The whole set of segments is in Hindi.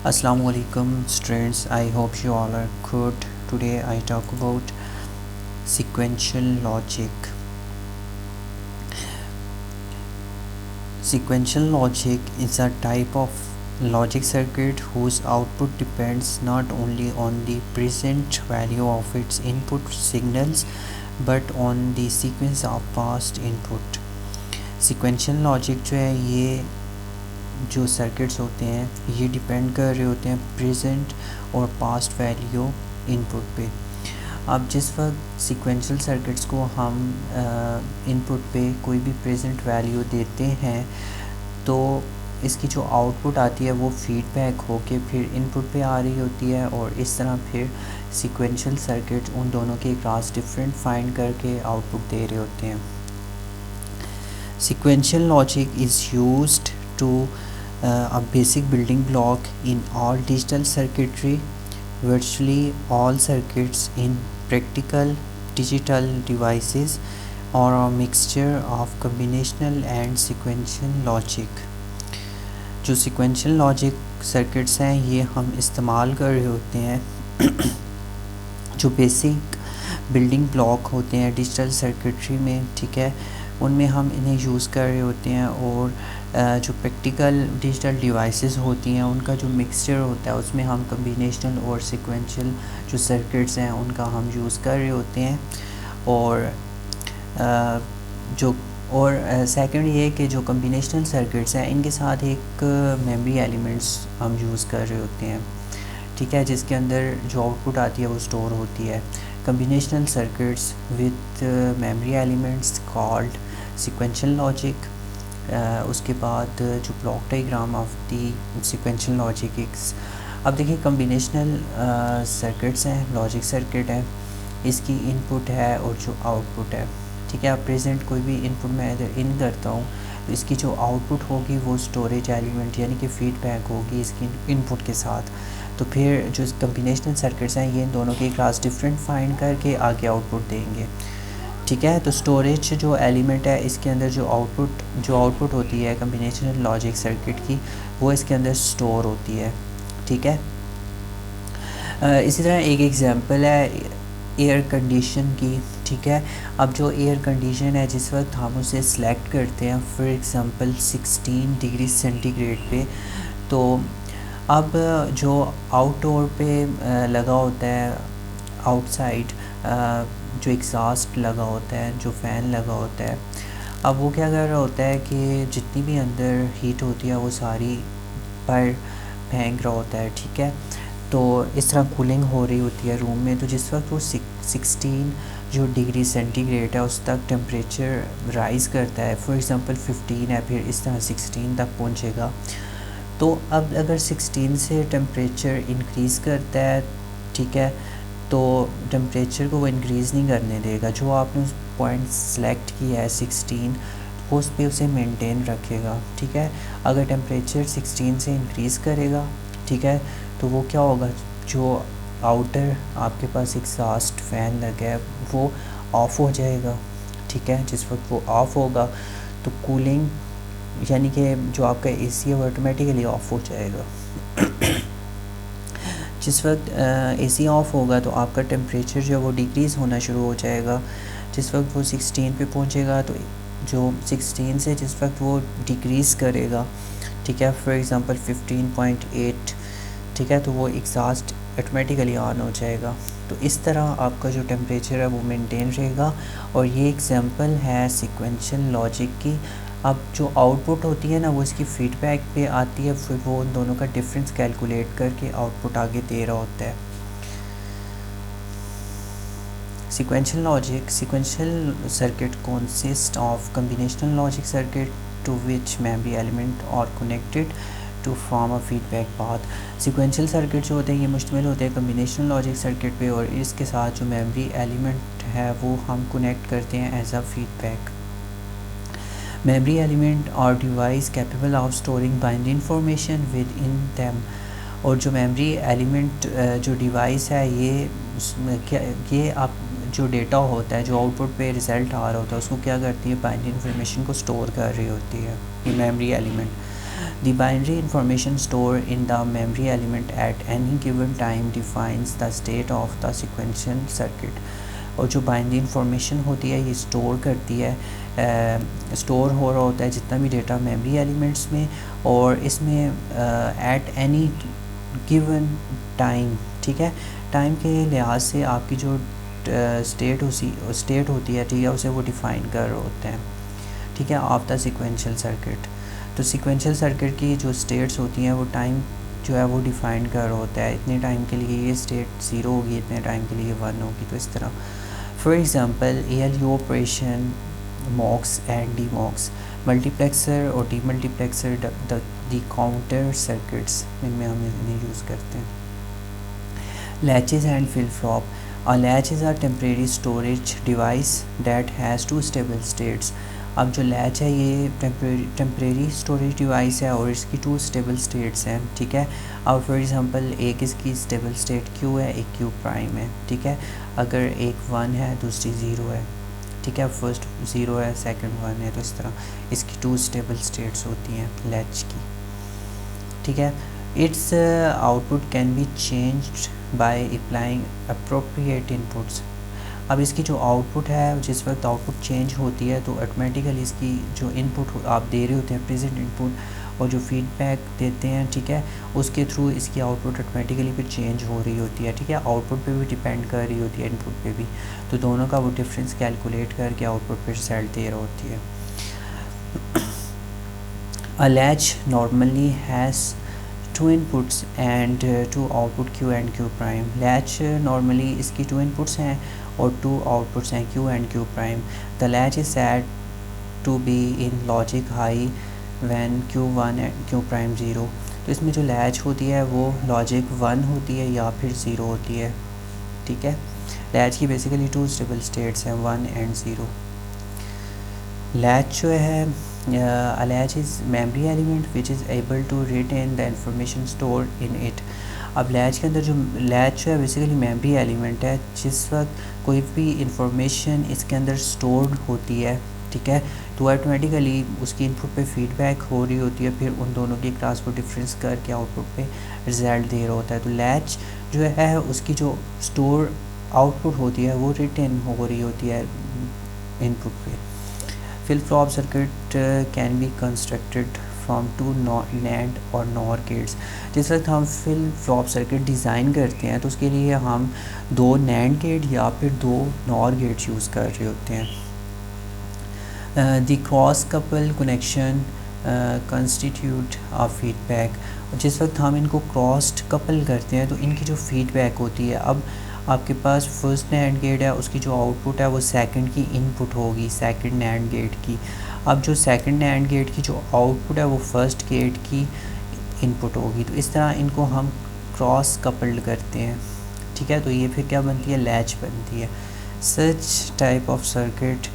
Assalamu alaikum students, I hope you all are good. Today I talk about sequential logic. Sequential logic is a type of logic circuit whose output depends not only on the present value of its input signals but on the sequence of past input. Sequential logic जो है ये जो सर्किट्स होते हैं ये डिपेंड कर रहे होते हैं प्रेजेंट और पास्ट वैल्यू इनपुट पे। अब जिस वक्त सीक्वेंशियल सर्किट्स को हम इनपुट पे कोई भी प्रेजेंट वैल्यू देते हैं तो इसकी जो आउटपुट आती है वो फीडबैक होके फिर इनपुट पे आ रही होती है और इस तरह फिर सीक्वेंशियल सर्किट उन दोनों के क्रॉस डिफरेंट फाइंड करके आउटपुट दे रहे होते हैं। Sequential logic is used to a basic building block in all digital circuitry. Virtually all circuits in practical digital devices are a mixture of combinational and sequential logic. जो sequential logic circuits हैं ये हम इस्तेमाल कर रहे होते हैं जो बेसिक बिल्डिंग ब्लॉक होते हैं डिजिटल सर्किटरी में, ठीक है, उनमें हम इन्हें यूज़ कर रहे होते हैं और जो प्रैक्टिकल डिजिटल डिवाइसेस होती हैं उनका जो मिक्सचर होता है उसमें हम कम्बिनेशनल और सीक्वेंशियल जो सर्किट्स हैं उनका हम यूज़ कर रहे होते हैं। और जो और सेकंड ये कि जो कम्बिनेशनल सर्किट्स हैं इनके साथ एक मेमोरी एलिमेंट्स हम यूज़ कर रहे होते हैं, ठीक है, जिसके अंदर जो आउटपुट आती है वो स्टोर होती है। combinational circuits with memory elements called sequential logic। उसके बाद जो block diagram of the sequential logic is, अब देखिए कम्बिनेशनल सर्किट्स हैं, लॉजिक सर्किट है, इसकी इनपुट है और जो आउटपुट है, ठीक है। अब प्रेजेंट कोई भी इनपुट मैं इधर इन करता हूँ तो इसकी जो आउटपुट होगी वो स्टोरेज एलिमेंट यानी कि फीडबैक होगी इसकी इनपुट के साथ। तो फिर जो कम्बिनेशनल सर्किट्स हैं ये इन दोनों के क्लास डिफरेंट फाइंड करके आगे आउटपुट देंगे, ठीक है। तो स्टोरेज जो एलिमेंट है इसके अंदर जो आउटपुट होती है कम्बिनेशनल लॉजिक सर्किट की वो इसके अंदर स्टोर होती है, ठीक है। इसी तरह एक एग्जांपल है एयर कंडीशन की, ठीक है। अब जो एयर कंडीशन है जिस वक्त हम उसे सिलेक्ट करते हैं फॉर एग्ज़ाम्पल 16 डिग्री सेंटीग्रेड पे, तो अब जो आउटडोर पे लगा होता है आउटसाइड जो एग्जॉस्ट लगा होता है, जो फ़ैन लगा होता है, अब वो क्या कर रहा होता है कि जितनी भी अंदर हीट होती है वो सारी बाहर फेंक रहा होता है, ठीक है। तो इस तरह कूलिंग हो रही होती है रूम में। तो जिस वक्त वो 16 जो डिग्री सेंटीग्रेड है उस तक टेम्परेचर राइज़ करता है, फॉर एग्ज़ाम्पल 15 है, फिर इस तरह 16 तक पहुँचेगा। तो अब अगर 16 से टेम्परेचर इंक्रीज़ करता है, ठीक है, तो टेम्परेचर को वो इंक्रीज़ नहीं करने देगा। जो आपने उस पॉइंट सेलेक्ट किया है 16 वो उस पर उसे मेंटेन रखेगा, ठीक है। अगर टेम्परेचर 16 से इंक्रीज़ करेगा, ठीक है, तो वो क्या होगा, जो आउटर आपके पास एग्जॉस्ट फ़ैन लगा है वो ऑफ़ हो जाएगा, ठीक है। जिस वक्त वो ऑफ़ होगा तो कूलिंग यानी कि जो आपका एसी है वो ऑटोमेटिकली ऑफ़ हो जाएगा। जिस वक्त एसी ऑफ़ होगा तो आपका टेम्परेचर जो है वो डिक्रीज़ होना शुरू हो जाएगा। जिस वक्त वो 16 पे पहुंचेगा तो जो 16 से जिस वक्त वो डिक्रीज़ करेगा, ठीक है, फॉर एग्ज़ाम्पल 15.8, ठीक है, तो वो एग्जॉस्ट ऑटोमेटिकली ऑन हो जाएगा। तो इस तरह आपका जो टेम्परेचर है वो मेंटेन रहेगा। और ये एग्जांपल है सीक्वेंशियल लॉजिक की। अब जो आउटपुट होती है ना वो इसकी फ़ीडबैक पे आती है, फिर वो उन दोनों का डिफरेंस कैलकुलेट करके आउटपुट आगे दे रहा होता है। Sequential logic, sequential circuit consists of combinational logic circuit to which memory element are connected to form a feedback path। sequential circuit जो होते हैं ये मुश्तमिल होते हैं combinational logic circuit पे और इसके साथ जो memory element है वो हम connect करते हैं as a feedback। memory element are device capable of storing binary information within them। और जो memory element जो device है ये आप जो डेटा होता है जो आउटपुट पे रिज़ल्ट आ रहा होता है उसको क्या करती है, बाइनरी इन्फॉर्मेशन को स्टोर कर रही होती है ये memory element. The binary information stored in the memory element at any given time defines the state of the sequential circuit. और जो बाइनरी इंफॉर्मेशन होती है ये स्टोर करती है, स्टोर हो रहा होता है जितना भी डेटा मेमोरी एलिमेंट्स में, और इसमें एट एनी गिवन टाइम, ठीक है, टाइम के लिहाज से आपकी जो स्टेट होती है, ठीक है, उसे वो डिफ़ाइन कर रहे होते हैं, ठीक है, ऑफ द सिक्वेंशियल सर्किट। तो सिक्वेंशियल सर्किट की जो स्टेट्स होती हैं वो टाइम जो है वो डिफ़ाइन कर रहा होता है, इतने टाइम के लिए ये स्टेट 0 होगी, इतने टाइम के लिए 1 होगी। तो इस तरह for example ALU operation, mux and demux, multiplexer और डीमल्टीप्लेक्सर, द काउंटर सर्किट्स, इनमें हम इन्हें यूज़ करते हैं। Latches and flip-flop. A latch is a temporary storage device that has two stable states. अब जो लैच है ये टेम्परेरी स्टोरेज डिवाइस है और इसकी 2 स्टेबल स्टेट्स हैं, ठीक है। अब फॉर एग्जांपल एक इसकी स्टेबल स्टेट Q है, एक Q प्राइम है, ठीक है। अगर एक 1 है दूसरी 0 है, ठीक है, फर्स्ट 0 है सेकंड 1 है, तो इस तरह इसकी 2 स्टेबल स्टेट्स होती हैं लैच की, ठीक है। It's output can be changed by applying appropriate inputs. अब इसकी जो आउटपुट है, जिस वक्त आउटपुट चेंज होती है तो ऑटोमेटिकली इसकी जो इनपुट आप दे रहे होते हैं प्रेजेंट इनपुट और जो फीडबैक देते हैं, ठीक है, उसके थ्रू इसकी आउटपुट ऑटोमेटिकली फिर चेंज हो रही होती है, ठीक है। आउटपुट पे भी डिपेंड कर रही होती है, इनपुट पे भी, तो दोनों का वो डिफरेंस कैलकुलेट करके आउटपुट पे रिजल्ट दे रही होती है। अ latch normally has 2 inputs and 2 output Q and Q prime. Latch normally इसकी 2 inputs हैं और 2 outputs हैं Q and Q prime. The latch is said to be in logic high when Q1 and Q prime 0. तो इसमें जो लैच होती है वो लॉजिक 1 होती है या फिर 0 होती है, ठीक है। लैच की बेसिकली 2 स्टेबल स्टेट्स हैं, 1 and 0। लैच जो है a latch is memory element which is able to retain the information stored in it. अब लैच के अंदर जो लैच है बेसिकली मेमोरी एलिमेंट है, जिस वक्त कोई भी इंफॉर्मेशन इसके अंदर स्टोर्ड होती है, ठीक है, तो ऑटोमेटिकली उसकी इनपुट पे फीडबैक हो रही होती है, फिर उन दोनों की क्लास को डिफरेंस करके आउटपुट पे रिजल्ट दे रहा होता है। तो लैच जो है उसकी जो स्टोर आउटपुट होती है वो रिटेन हो रही होती है इनपुट पे। Flip-flop circuit can be constructed from 2 NAND और NOR gates। जिस वक्त हम flip-flop सर्किट डिज़ाइन करते हैं तो उसके लिए हम 2 NAND गेट या फिर 2 NOR गेट्स यूज़ कर रहे होते हैं। The cross couple connection constitute a feedback। जिस वक्त हम इनको क्रॉस्ड कपल करते हैं तो इनकी जो फीडबैक होती है, अब आपके पास फर्स्ट नैंड गेट है, उसकी जो आउटपुट है वो सेकंड की इनपुट होगी, सेकंड नैंड गेट की। अब जो सेकंड नैंड गेट की जो आउटपुट है वो फर्स्ट गेट की इनपुट होगी। तो इस तरह इनको हम क्रॉस कपल्ड करते हैं, ठीक है। तो ये फिर क्या बनती है, लैच बनती है। Such type of circuit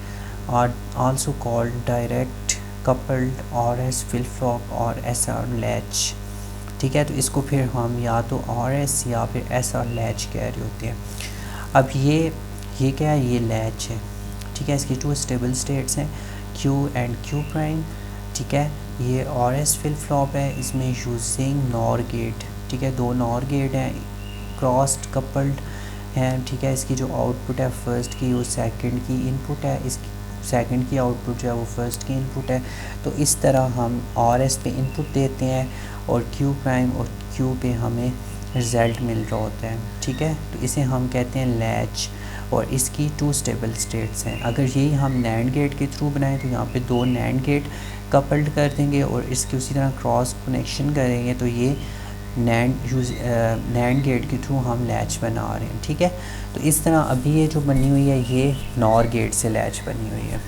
are also called direct coupled और एस फ्लिप फ्लॉप और SR लैच, ठीक है। तो इसको फिर हम या तो RS या फिर SR लैच कह रहे होते हैं। अब ये क्या है, ये लैच है, ठीक है। इसकी 2 स्टेबल स्टेट्स हैं Q एंड Q प्राइम, ठीक है। ये RS फ्लिप फ्लॉप है, इसमें यूजिंग NOR गेट, ठीक है, 2 NOR गेट हैं, क्रॉस्ड कपल्ड हैं, ठीक है। इसकी जो आउटपुट है फर्स्ट की वो सेकंड की इनपुट है, इसकी सेकंड की आउटपुट जो है वो फर्स्ट की इनपुट है। तो इस तरह हम RS पे इनपुट देते हैं और Q प्राइम और Q पे हमें रिज़ल्ट मिल रहा होता है, ठीक है। तो इसे हम कहते हैं लैच और इसकी 2 स्टेबल स्टेट्स हैं। अगर यही हम नैंड गेट के थ्रू बनाएं तो यहाँ पे 2 नैंड गेट कपल्ड कर देंगे और इसकी उसी तरह क्रॉस कनेक्शन करेंगे तो ये नैंड गेट के थ्रू हम लैच बना रहे हैं, ठीक है। तो इस तरह अभी ये जो बनी हुई है ये NOR गेट से लैच बनी हुई है।